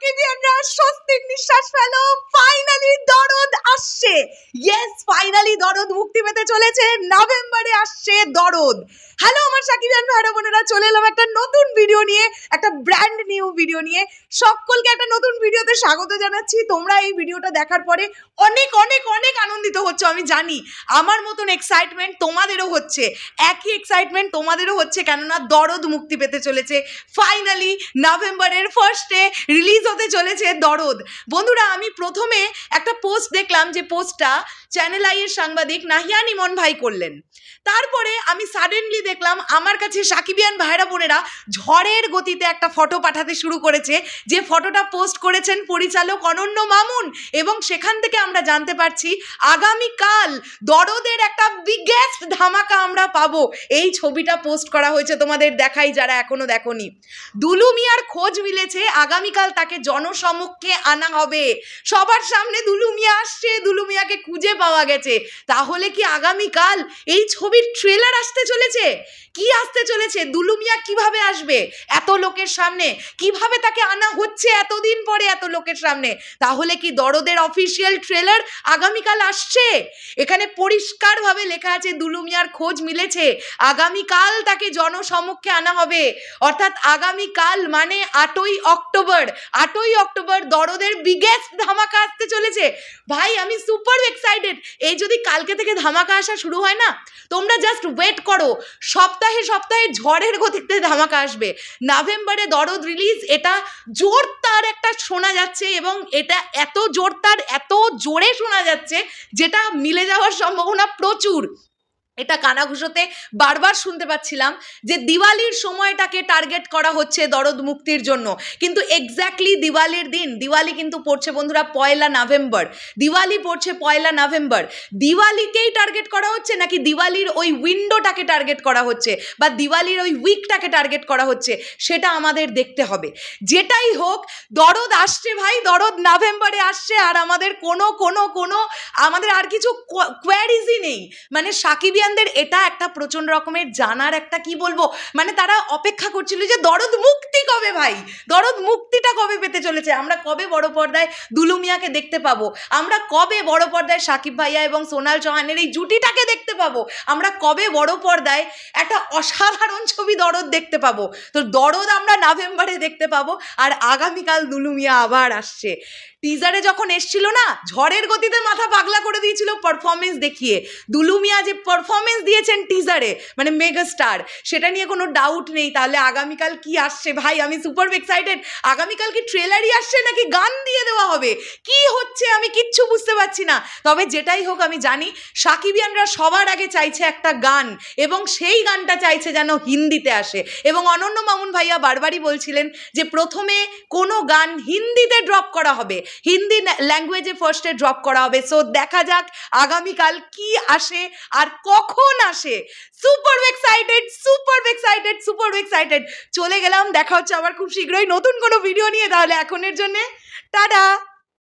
সাকিবিয়ানরা স্বস্তির নিঃশ্বাস ফেলো, ফাইনালি দরদ আসছে। ইয়েস, ফাইনালি দরদ মুক্তি পেতে চলেছে, নভেম্বরে আসছে দরদ। হ্যালো আমার সাকিবিয়ান ভাইরা বোনেরা, চলে এলাম একটা নতুন ভিডিও নিয়ে, একটা ব্র্যান্ড নিউ ভিডিও নিয়ে। সকলকে একটা নতুন ভিডিওতে স্বাগত জানাচ্ছি। তোমরা এই ভিডিওটা দেখার পরে অনেক অনেক অনেক আনন্দিত হচ্ছে, আমি জানি। আমার মতন এক্সাইটমেন্ট তোমাদেরও হচ্ছে, একই এক্সাইটমেন্ট তোমাদেরও হচ্ছে, কেননা দরদ মুক্তি পেতে চলেছে। ফাইনালি নভেম্বরের ফার্স্টে রিলিজ হতে চলেছে দরদ। বন্ধুরা, আমি প্রথমে একটা পোস্ট দেখলাম, যে পোস্টটা চ্যানেল আই এর সাংবাদিক নাহিয়ান ইমন ভাই করলেন। তারপরে আমি সাডেনলি দেখলাম আমার কাছে সাকিবিয়ান ভাইরা বোনেরা ঝড়ের গতিতে একটা ফটো পাঠাতে শুরু করেছে, যে ফটোটা পোস্ট করেছেন পরিচালক অনন্য মামুন। এবং সেখান থেকে আমরা জানতে পারছি আগামীকাল দরদের একটা বিগেস্ট ধামাকা আমরা পাবো। এই ছবিটা পোস্ট করা হয়েছে, তোমাদের দেখাই যারা এখনো দেখোনি। দুলু মিয়ার খোঁজ মিলেছে, আগামীকাল তাকে জনসমক্ষে আনা হবে। সবার সামনে দুলু মিয়া আসছে, দুলু মিয়াকে খুঁজে পাওয়া গেছে। তাহলে কি আগামীকাল এই ছবির ট্রেলার আসতে চলেছে? কি আসতে চলেছে? দুলু মিয়া কিভাবে আসবে এত লোকের সামনে? কিভাবে তাকে আনা হচ্ছে এতদিন পরে এত লোকের সামনে? তাহলে কি দরদের অফিসিয়াল ট্রেলার আগামীকাল আসছে? এখানে পরিষ্কারভাবে লেখা আছে দুলু মিয়ার খোঁজ মিলেছে, আগামীকাল তাকে জনসমক্ষে আনা হবে। অর্থাৎ আগামীকাল মানে 8ই অক্টোবর। 8ই অক্টোবর দরদের বিগেস্ট ধামাকা আসতে চলেছে। ভাই আমি সুপার এক্সাইটেড। এই যদি কালকে থেকে ধামাকা আসা শুরু হয় না, তোমরা জাস্ট ওয়েট করো, সপ্তাহে সপ্তাহে ঝড়ের গতিতে ধামাকা আসবে। নভেম্বরে দরদ রিলিজ, এটা জোরদার একটা শোনা যাচ্ছে, এবং এটা এত জোরদার, এত জোরে শোনা যাচ্ছে, যেটা মিলে যাওয়ার সম্ভাবনা প্রচুর। এটা কানাঘুষোতে বারবার শুনতে পাচ্ছিলাম যে দিওয়ালির সময়টাকে টার্গেট করা হচ্ছে দরদ মুক্তির জন্য। কিন্তু এক্স্যাক্টলি দিওয়ালির দিন, দিওয়ালি কিন্তু পড়ছে বন্ধুরা 1লা নভেম্বর। দিওয়ালি পড়ছে 1লা নভেম্বর। দিওয়ালিকেই টার্গেট করা হচ্ছে, নাকি দিওয়ালির ওই উইন্ডোটাকে টার্গেট করা হচ্ছে, বা দিওয়ালির ওই উইকটাকে টার্গেট করা হচ্ছে, সেটা আমাদের দেখতে হবে। যেটাই হোক, দরদ আসছে ভাই, দরদ নভেম্বরে আসছে। আর আমাদের আমাদের আর কিছু কোয়ারিজই নেই। মানে সাকিবিয়ানদের এটা একটা প্রচন্ড রকমের জানার একটা, কি বলবো, মানে তারা অপেক্ষা করছিল যে দরদ মুক্তি কবে, ভাই দরদ মুক্তিটা কবে পেতে চলেছে। আমরা কবে বড় পর্দায় দুলু মিয়াকে দেখতে পাবো? আমরা কবে বড় পর্দায় সাকিব ভাইয়া এবং সোনাল চৌহানের এই জুটিটাকে দেখতে পাবো? আমরা কবে বড় পর্দায় একটা অসাধারণ ছবি দরদ দেখতে পাবো? তো দরদ আমরা নভেম্বরে দেখতে পাবো। আর আগামীকাল দুলু মিয়া আবার আসছে। টিজারে যখন এসছিল না, ঝড়ের গতিতে মাথা পাগলা করে দিয়েছিল পারফরমেন্স দেখিয়ে। দুলু মিয়া যে পারফরমেন্স দিয়েছেন টিজারে, মানে মেগা স্টার, সেটা নিয়ে কোনো ডাউট নেই। তাহলে আগামীকাল কি আসছে ভাই? আমি সুপার এক্সাইটেড। আগামীকাল কি ট্রেলারই আসছে, নাকি গান দিয়ে দেওয়া হবে? কি হচ্ছে আমি কিচ্ছু বুঝতে পারছি না। তবে যেটাই হোক, আমি জানি সাকিবিয়ানরা সবার আগে চাইছে একটা গান, এবং সেই গানটা চাইছে যেন হিন্দিতে আসে। এবং অনন্য মামুন ভাইয়া বারবারই বলছিলেন যে প্রথমে কোনো গান হিন্দিতে ড্রপ করা হবে, হিন্দি ল্যাঙ্গুয়েজে ফার্স্টে ড্রপ করা হবে। সো দেখা যাক আগামীকাল কি আসে আর কখন আসে। Super excited, super excited, super excited. চলে গেলাম, দেখা হচ্ছে আবার খুব শীঘ্রই নতুন কোনো ভিডিও নিয়ে। তাহলে এখনের জন্যে টাটা।